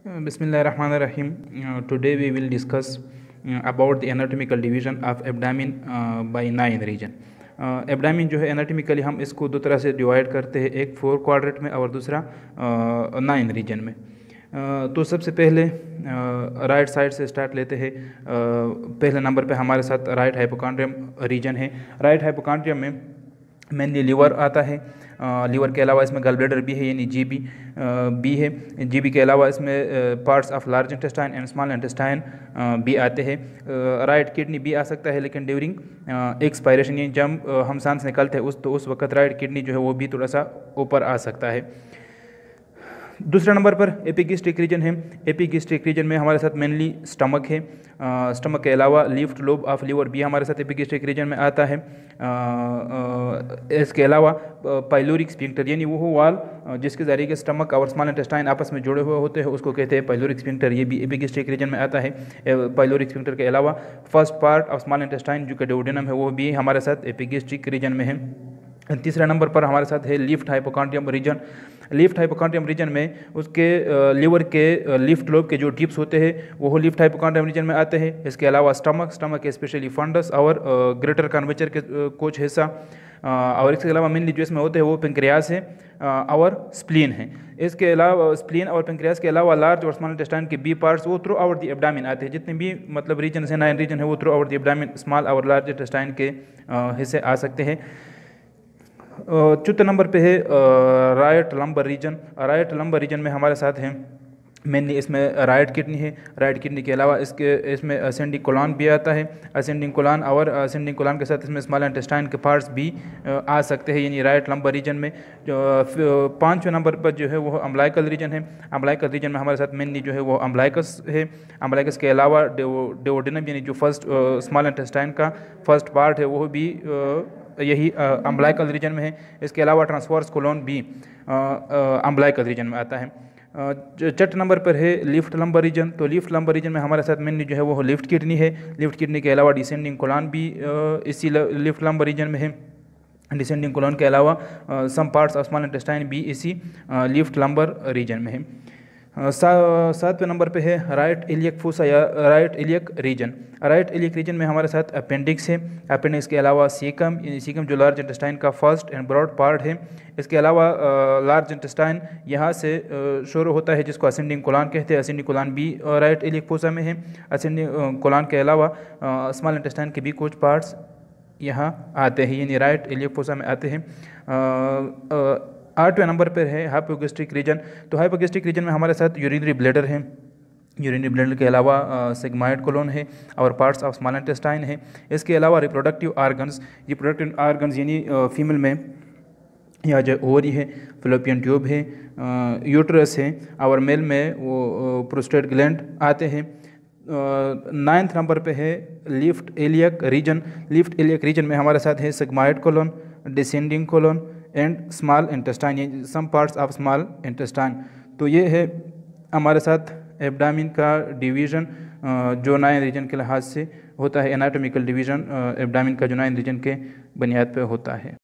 Bismillahirrahmanirrahim. Today we will discuss about the anatomical division of abdomen by nine region. Abdomen जो है anatomically हम इसको दो तरह से डिवाइड करते हैं, एक 4 क्वाड्रेंट में और दूसरा 9 रीजन में। तो सबसे पहले राइट साइड से स्टार्ट लेते हैं। पहले नंबर पे हमारे साथ राइट हाइपोकॉन्ड्रियम रीजन है। राइट हाइपोकॉन्ड्रियम में मेनली लीवर आता है। लीवर के अलावा इसमें गल ब्लैडर भी है, यानी जीबी बी है। जीबी के अलावा इसमें parts of large intestine and small intestine भी आते हैं। राइट किडनी भी आ सकता है, लेकिन ड्यूरिंग एक्सपायरेशन यानी जब हम सांस निकालते हैं उस वक्त राइट किडनी जो है वो भी थोड़ा सा ऊपर आ सकता है। दूसरे नंबर पर एपिगैस्ट्रिक रीजन है। एपिगैस्ट्रिक रीजन में हमारे साथ मेनली स्टमक है। स्टमक के अलावा लेफ्ट लोब ऑफ लीवर भी हमारे साथ एपिगैस्ट्रिक रीजन में आता है। इसके अलावा पाइलोरिक स्फिंक्टर यानी वो वाल जिसके ज़रिए के स्टमक और स्मॉल इंटेस्टाइन आपस में जुड़े हुए होते हैं उसको कहते हैं पाइलोरिक स्फिंक्टर, ये भी एपिगैस्ट्रिक रीजन में आता है। पाइलोरिक स्फिंक्टर के अलावा first part of small intestine जो कि डुओडेनम है वो भी हमारे साथ एपिगैस्ट्रिक रीजन में है। तीसरा नंबर पर हमारे साथ है left hypochondrium region. Left hypochondrium region में उसके लीवर के लेफ्ट लोब के जो टिप्स होते हैं वो लेफ्ट हाइपोकॉन्ड्रियम रीजन में आते हैं। इसके अलावा स्टमक के स्पेशली फंडस और ग्रेटर कर्वेचर के कुछ हिस्सा, और इसके अलावा मेनली जो इसमें होते हैं वो पेंक्रियास है और स्प्लीन है। इसके अलावा स्प्लीन और पेंक्रियास के अलावा लार्ज और स्मॉल इंटेस्टाइन के बी पार्ट्स वो थ्रू आउट द एब्डामिन आते हैं। जितने भी मतलब रीजन है 9 रीजन है वो through out the abdomen small और लार्ज इंटेस्टाइन के हिस्से आ सकते हैं। चौथे नंबर पे है right lumbar region. Right lumbar region में हमारे साथ हैं मेनली इसमें राइट किडनी है। राइट किडनी के अलावा इसमें असेंडिंग कोलन भी आता है। असेंडिंग कोलन और असेंडिंग कोलन के साथ इसमें स्मॉल इंटेस्टाइन के पार्ट्स भी आ सकते हैं, यानी राइट लंबर रीजन में। जो 5वें नंबर पर जो है वो अम्बलाइकल रीजन है। अम्बलाइकल रीजन में हमारे साथ मेनली जो है वो अम्बलाइकस है। अम्बलाइकस के अलावा डुओडेनम यानी जो फर्स्ट स्मॉल इंटेस्टाइन का फर्स्ट पार्ट है वो भी यही अम्बलाइकल रीजन में है। इसके अलावा ट्रांसवर्स कोलन भी अम्बलाइकल रीजन में आता है। छठे नंबर पर है लेफ्ट लंबर रीजन। तो लेफ्ट लंबर रीजन में हमारे साथ मेनली जो है वो लेफ्ट किडनी है। लेफ्ट किडनी के अलावा डिसेंडिंग कोलन भी इसी लेफ्ट लंबर रीजन में है। डिसेंडिंग कोलन के अलावा some parts of small intestine भी इसी लेफ्ट लंबर रीजन में है। 7वें नंबर पे है राइट इलियक फोसा या right iliac region. Right iliac region में हमारे साथ अपेंडिक्स है। अपेंडिक्स के अलावा सीकम जो लार्ज इंटेस्टाइन का फर्स्ट एंड ब्रॉड पार्ट है। इसके अलावा लार्ज इंटेस्टाइन यहाँ से शुरू होता है जिसको असेंडिंग कोलन कहते हैं। असेंडिंग कोलन भी राइट इलियक फोसा में है। असेंडिंग कोलन के अलावा स्मॉल इंटेस्टाइन के भी कुछ पार्ट्स यहाँ आते हैं, यानी राइट इलियक फोसा में आते हैं। 8वें नंबर पर है हाइपोगैस्ट्रिक रीजन। तो हाइपोगैस्ट्रिक रीजन में हमारे साथ यूरिनरी ब्लैडर है। यूरिनरी ब्लैडर के अलावा सिग्मॉइड कोलन है और पार्ट्स ऑफ स्मॉल इंटेस्टाइन है। इसके अलावा रिप्रोडक्टिव आर्गन्स यानी फीमेल में या जो ओवरी है, फैलोपियन ट्यूब है, यूट्रस है, और मेल में वो प्रोस्टेट ग्लैंड आते हैं। 9th नंबर पे है left iliac region. Left iliac region में हमारे साथ है sigmoid colon, descending colon and small intestine, ये some parts of small intestine. तो ये है हमारे साथ एब्डामिन का डिवीज़न जो 9 रीजन के लिहाज से होता है। एनाटॉमिकल डिवीज़न एब्डामिन का जो 9 रीजन के बुनियाद पे होता है।